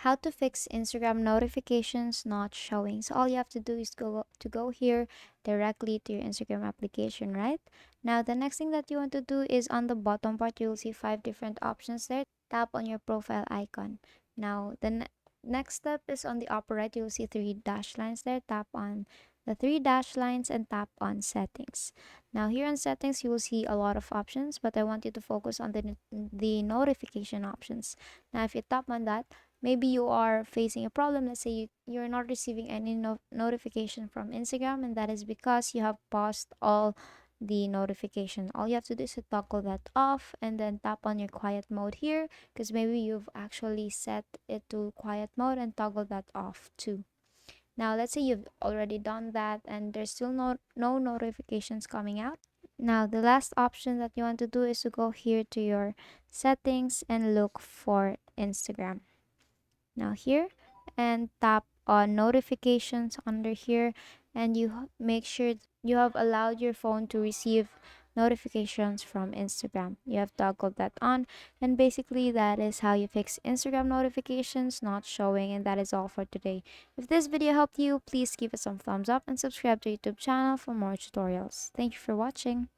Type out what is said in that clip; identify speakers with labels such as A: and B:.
A: how to fix Instagram notifications not showing. So all you have to do is go here directly to your Instagram application, right? Now the next thing that you want to do is on the bottom part you'll see five different options there. Tap on your profile icon. Now the next step is on the upper right, you'll see three dash lines there. Tap on the three dash lines and tap on settings. Now here in settings you will see a lot of options, but I want you to focus on the notification options. Now if you tap on that, maybe you are facing a problem. Let's say you're not receiving any notification from Instagram, and that is because you have paused all the notification. All you have to do is to toggle that off and then tap on your quiet mode here, because maybe you've actually set it to quiet mode, and toggle that off too. Now let's say you've already done that and there's still no notifications coming out. Now the last option that you want to do is to go here to your settings and look for Instagram. Now here, and tap on notifications under here, and you make sure you have allowed your phone to receive notifications from Instagram. You have toggled that on, and basically that is how you fix Instagram notifications not showing. And that is all for today. If this video helped you, please give us some thumbs up and subscribe to our YouTube channel for more tutorials. Thank you for watching.